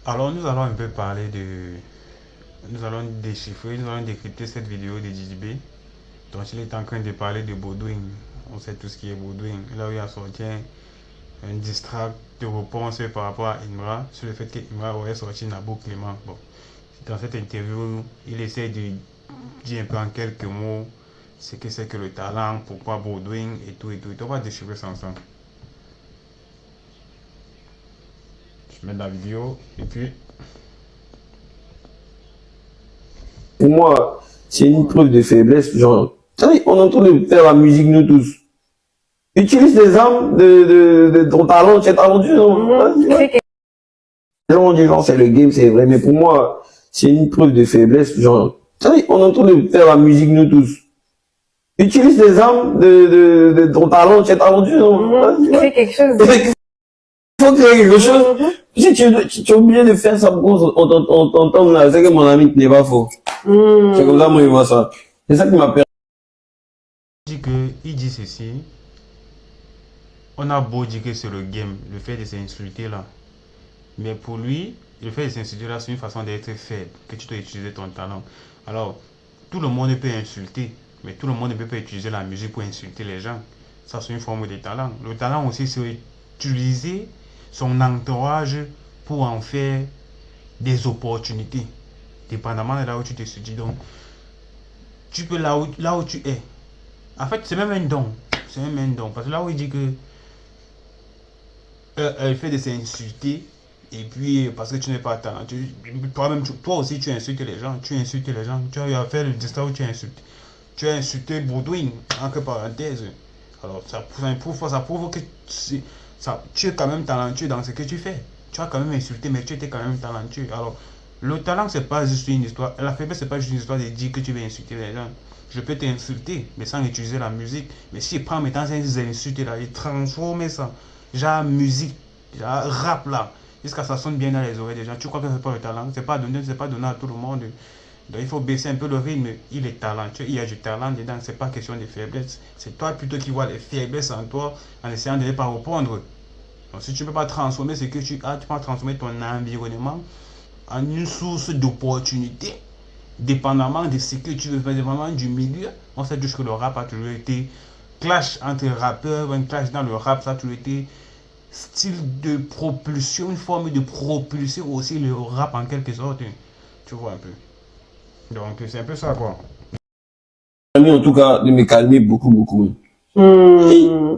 Alors, nous allons un peu parler de... Nous allons déchiffrer, nous allons décrypter cette vidéo de DJB dont il est en train de parler de Baudouin. On sait tout ce qui est Baudouin. Là où il a sorti un distract de réponse par rapport à Imra sur le fait que Imra aurait sorti Nabou Clément. Bon, dans cette interview, il essaie de dire un peu en quelques mots ce que c'est que le talent, pourquoi Baudouin et tout et tout. On va déchiffrer ça ensemble. Je mets la vidéo et puis... Pour moi, c'est une preuve de faiblesse. Genre, on est en train de faire la musique, nous tous. Utilise les armes de ton talent, tu es talentueux, non? Les gens disent, genre, c'est le game, c'est vrai. Mais pour moi, c'est une preuve de faiblesse. Genre, on est en train de faire la musique, nous tous. Utilise les armes de ton talent, tu es talentueux, non? Fais quelque chose. Il faut créer quelque chose. Si tu es obligé de faire ça pour qu'on t'entende là, c'est que mon ami n'est pas faux. C'est comme ça, moi, je vois ça. C'est ça qui m'a perdu. Il dit ceci. On a beau dire que c'est le game, le fait de s'insulter là. Mais pour lui, le fait de s'insulter là, c'est une façon d'être faible, que tu dois utiliser ton talent. Alors, tout le monde peut insulter, mais tout le monde ne peut pas utiliser la musique pour insulter les gens. Ça, c'est une forme de talent. Le talent aussi, c'est utiliser son entourage pour en faire des opportunités, dépendamment de là où tu te situes. Donc, tu peux là où tu es. En fait, c'est même un don. C'est même un don. Parce que là où il dit que elle fait de s'insulter, et puis parce que tu n'es pas talentueux, toi aussi tu insultes les gens, tu as eu à faire le destin où tu insultes. Tu as insulté Baudouin, entre parenthèses. Alors ça prouve que tu es quand même talentueux dans ce que tu fais. Tu as quand même insulté, mais tu étais quand même talentueux. Alors, le talent, c'est pas juste une histoire. La faiblesse, c'est pas juste une histoire de dire que tu veux insulter les gens. Je peux t'insulter, mais sans utiliser la musique. Mais si je prends mes temps, ces insultes là, et transformer ça, genre musique, genre rap là, jusqu'à ça sonne bien dans les oreilles des gens. Tu crois que c'est pas le talent? C'est pas donné à tout le monde. Donc il faut baisser un peu le rythme. Il est talentueux, il y a du talent dedans. C'est pas question de faiblesse. C'est toi plutôt qui vois les faiblesses en toi en essayant de ne pas répondre. Donc si tu ne peux pas transformer ce que tu as, tu peux transformer ton environnement en une source d'opportunité, dépendamment de ce que tu veux faire, dépendamment du milieu. On sait juste que le rap a toujours été clash entre rappeurs, un clash dans le rap, ça a toujours été style de propulsion, une forme de propulser aussi le rap en quelque sorte. Tu vois un peu. Donc c'est un peu ça quoi. En tout cas, de me calmer beaucoup, beaucoup.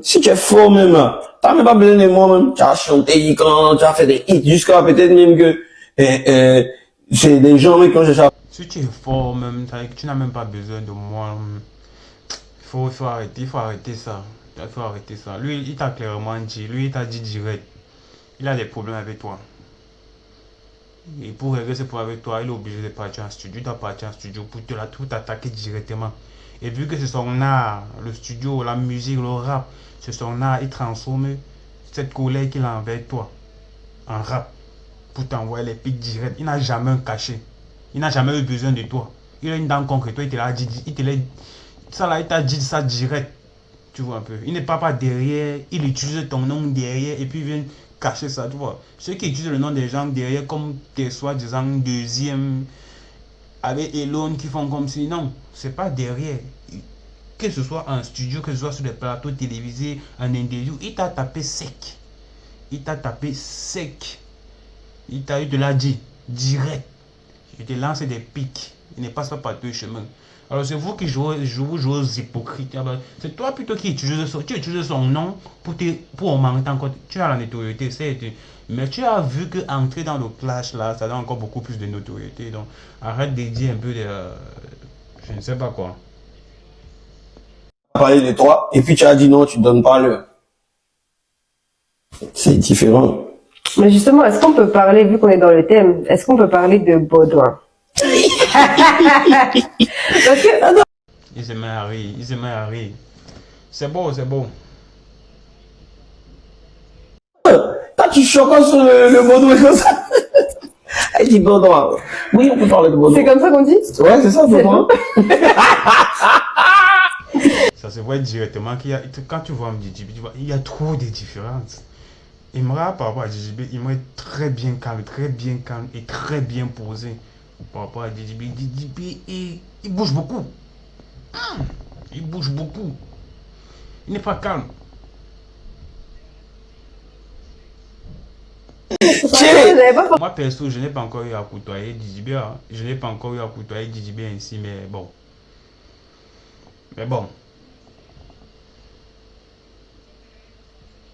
Si tu es fort même là, t'as même pas besoin de moi même. Tu as chanté, quand tu as fait des hits, jusqu'à peut-être même que c'est des gens qui ont cherché. Si tu es fort même, tu n'as même pas besoin de moi. Il faut arrêter ça. Il faut arrêter ça. Lui, il t'a clairement dit, lui, il t'a dit direct. Il a des problèmes avec toi. Et pour régler ces problèmes avec toi, il est obligé de partir en studio. Il doit partir en studio pour t'attaquer directement. Et vu que c'est son art, le studio, la musique, le rap, c'est son art, il transforme cette colère qu'il a envers toi en rap pour t'envoyer les pics directs. Il n'a jamais un cachet. Il n'a jamais eu besoin de toi. Il a une dent concrète. Toi, il te l'a dit. Ça là, il t'a dit ça direct. Tu vois un peu. Il n'est pas derrière. Il utilise ton nom derrière et puis il vient cacher ça. Tu vois. Ceux qui utilisent le nom des gens derrière comme des soi-disant deuxième avec Elon qui font comme si non. C'est pas derrière. Que ce soit en studio, que ce soit sur des plateaux télévisés, en interview, il t'a tapé sec. Il t'a tapé sec. Il te l'a dit direct. Il te lance des pics. Il ne passe pas par deux chemins. Alors c'est vous qui jouez aux hypocrites. C'est toi plutôt qui utilises son nom pour augmenter encore. Tu as la notoriété, certes. Mais tu as vu que entrer dans le clash là, ça donne encore beaucoup plus de notoriété. Donc arrête de dire un peu de... je ne sais pas quoi. Parler de toi, et puis tu as dit non, tu donnes pas l'heure. C'est différent. Mais justement, est-ce qu'on peut parler, vu qu'on est dans le thème, est-ce qu'on peut parler de Baudouin? Parce que... Il se met à rire, il se met à rire. C'est beau, c'est beau. Quand tu choques sur le Baudouin comme ça. Elle dit Baudouin. Oui, on peut parler de Baudouin. C'est comme ça qu'on dit? Ouais, c'est ça, Baudouin. Ça se voit directement qu'il y a, quand tu vois Mdidi, tu vois, il y a trop de différences. Imra, par rapport à DJB, Imra est très bien calme et très bien posé par rapport à DJB. DJB, il bouge beaucoup. Il bouge beaucoup. Il n'est pas calme. Moi, perso, je n'ai pas encore eu à côtoyer DJB. Hein. Je n'ai pas encore eu à côtoyer DJB ainsi, mais bon. Mais bon.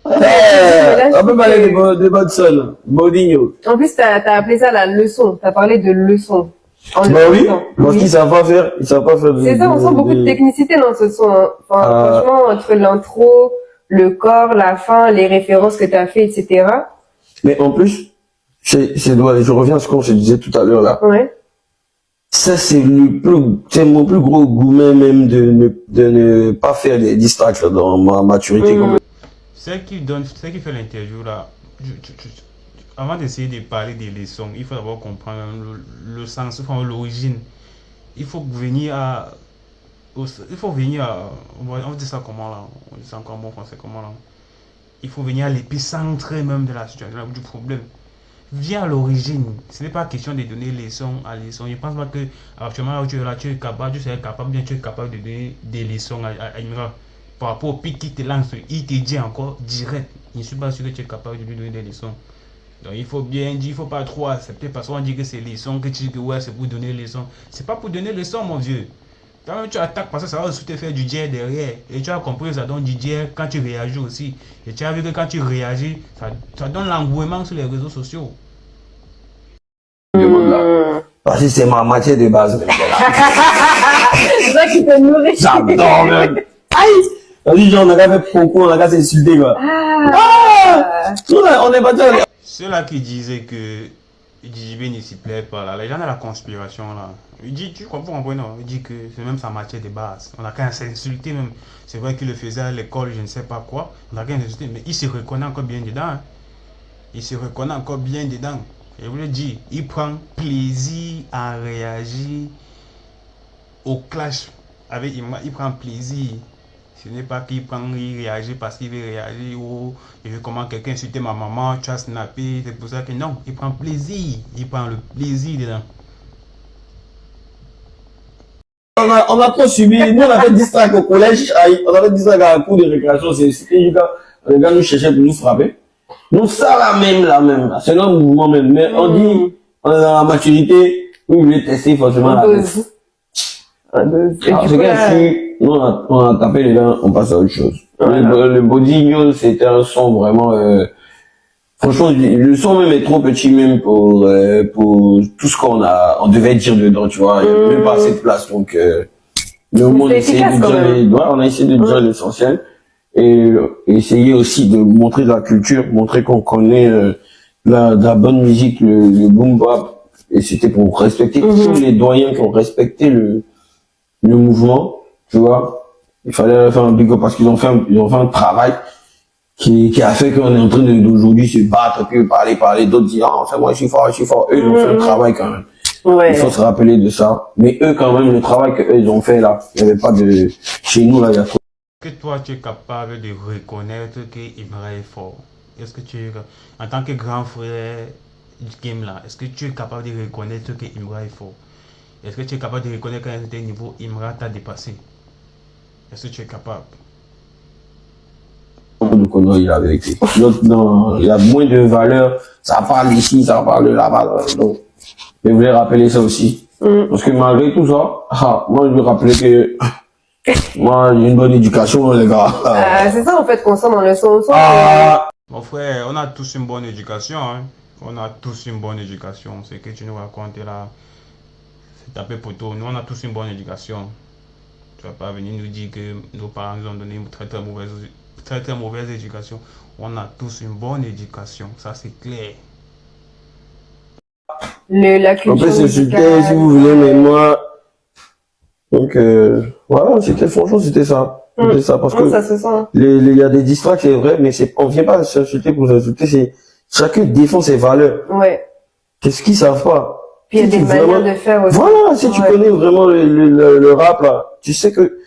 On peut parler de Bodson, Bodinho. En plus, t'as appelé ça la leçon. T'as parlé de leçon. Bah oui, parce qu'ils savent pas faire, ils savent pas faire C'est ça, on sent beaucoup de technicité dans ce son. Hein. Enfin, franchement, entre l'intro, le corps, la fin, les références que t'as fait, etc. Mais en plus, je reviens à ce qu'on se disait tout à l'heure là. Ouais. Ça, c'est mon plus gros gourmet même de ne pas faire des distracts dans ma maturité. Celle qui fait l'interview là, avant d'essayer de parler des leçons, il faut d'abord comprendre le sens, enfin l'origine. Il faut venir à, on dit ça comment là, on dit ça encore en bon français comment là. Il faut venir à l'épicentre même de la situation, du problème. Viens à l'origine. Ce n'est pas question de donner leçon à leçon. Je ne pense pas que actuellement là où tu es là, tu es capable de donner des leçons à Imra. Par rapport au pic qui te lance, il te dit encore direct. Je ne suis pas sûr que tu es capable de lui donner des leçons. Donc il faut bien dire, il ne faut pas trop accepter parce qu'on dit que c'est leçons, que tu dis que ouais, c'est pour donner des leçons. C'est pas pour donner des leçons, mon vieux. Quand même tu attaques parce que ça va aussi te faire du jet derrière. Et tu as compris que ça donne du jet quand tu réagis aussi. Et tu as vu que quand tu réagis, ça donne l'engouement sur les réseaux sociaux. Parce que c'est ma matière de base. C'est ça qui te nourrit. J'adore même. Aïe! Vas-y, genre, on a qu'à faire propos, on a qu'à s'insulter, quoi. On est pas déjà. Ceux-là qui disaient que DJB ne s'y plaît pas, là, les gens de la conspiration, là. Il dit, tu comprends, non? Il dit que c'est même sa matière de base. On a qu'à s'insulter même. C'est vrai qu'il le faisait à l'école, je ne sais pas quoi. On a qu'à s'insulter, mais il se reconnaît encore bien dedans. Hein. Il se reconnaît encore bien dedans. Je vous le dis, il prend plaisir à réagir au clash avec Imra. Il prend plaisir. Ce n'est pas qu'il réagit parce qu'il veut réagir ou il veut comment quelqu'un insulter ma maman, tu as snappé, c'est pour ça que non, il prend plaisir. Il prend le plaisir dedans. On a trop subi. Nous, on avait distract au collège. On avait distract à la cour de récréation. C'était les gars nous cherchaient pour nous frapper. Donc, ça, la même. C'est notre mouvement même. Mais on dit, on est dans la maturité, vous voulez tester forcément la tête. C'est qu'ainsi, nous, on a tapé les dents, on passe à autre chose. Le Bodinho, c'était un son vraiment, franchement, le son même est trop petit même pour tout ce on devait dire dedans, tu vois. Il n'y avait même pas assez de place, donc, mais au moins, on a essayé de dire l'essentiel. Et essayer aussi de montrer de la culture, montrer qu'on connaît, de la bonne musique, le boom bap. Et c'était pour respecter tous les doyens qui ont respecté le mouvement, tu vois. Il fallait faire un big up parce qu'ils ont fait un travail qui a fait qu'on est en train d'aujourd'hui se battre, puis parler, d'autres disent, ah, enfin, moi, je suis fort. Eux, ils ont fait un travail quand même. Ouais. Il faut se rappeler de ça. Mais eux, quand même, le travail qu'eux, ils ont fait là, il n'y avait pas de, chez nous, là, il y a trop. Que toi, tu es capable de reconnaître que Imra est fort. Est-ce que tu es, en tant que grand frère du game là, est-ce que tu es capable de reconnaître que Imra est fort? Est-ce que tu es capable de reconnaître qu'à un certain niveau, Imra t'a dépassé? Est-ce que tu es capable? De conneries, la vérité. Non, il y a moins de valeur. Ça parle ici, ça parle là-bas. Donc, je voulais rappeler ça aussi. Parce que malgré tout ça, moi, je veux rappeler que moi, j'ai une bonne éducation, les gars. C'est ça, en fait, qu'on sent dans le son. Mon frère, on a tous une bonne éducation. Hein. On a tous une bonne éducation. Ce que tu nous racontes là, c'est tapé poteau. Nous, on a tous une bonne éducation. Tu vas pas venir nous dire que nos parents nous ont donné une très mauvaise éducation. On a tous une bonne éducation. Ça, c'est clair. La culture. On peut s'insulter si vous voulez, mais moi... Donc, voilà, franchement, c'était ça. C'était ça, parce que ça se sent. Il y a des distracts, c'est vrai, mais on vient pas s'insulter pour s'insulter, chacun défend ses valeurs. Ouais. Qu'est-ce qu'ils savent pas? Puis il y a des manières de faire aussi. Voilà, si tu connais vraiment le rap, là, tu sais que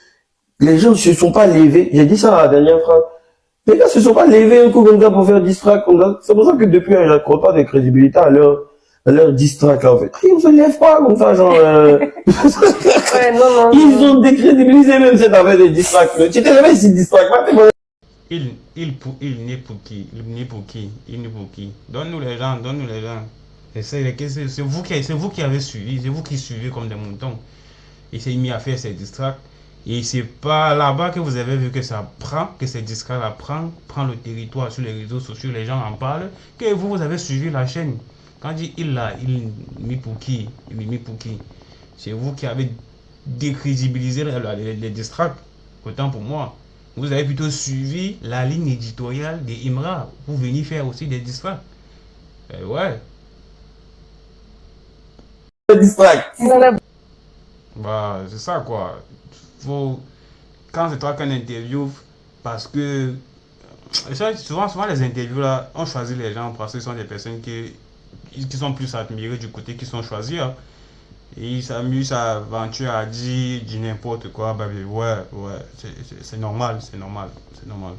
les gens ne se sont pas levés. J'ai dit ça à la dernière phrase. Les gars se sont pas levés un coup comme ça pour faire distract comme ça. C'est pour ça que depuis, il n'accorde pas de crédibilité à leur distract, là, en fait. Ils se lèvent pas comme ça, genre, Ouais, non, non. Ils ont décrédibilisé même cette affaire de distract. Tu te réveilles si distract pas, t'es bon. Il n'est pour qui? Il n'est pour qui? Il n'est pour qui? Donne-nous les gens, donne-nous les gens. Et c'est vous qui avez suivi, c'est vous qui suivez comme des moutons. Il s'est mis à faire ses distracts. Et c'est pas là-bas que vous avez vu que ça prend, que ces disques-là prend le territoire sur les réseaux sociaux, les gens en parlent, que vous avez suivi la chaîne. Quand il dit il là, il mis pour qui? Il mis pour qui? C'est vous qui avez décrédibilisé les distracts. Autant pour moi. Vous avez plutôt suivi la ligne éditoriale des Imra. Vous venez faire aussi des distracts. Ouais. Distract. Bah, c'est ça quoi. Faut, quand c'est toi qu'on interview, parce que souvent les interviews là, on choisit les gens parce que ce sont des personnes qui sont plus admirées du côté qui sont choisis. Hein. Et ils s'amusent à aventure à dire du n'importe quoi. Bah, ouais, c'est normal, c'est normal, c'est normal.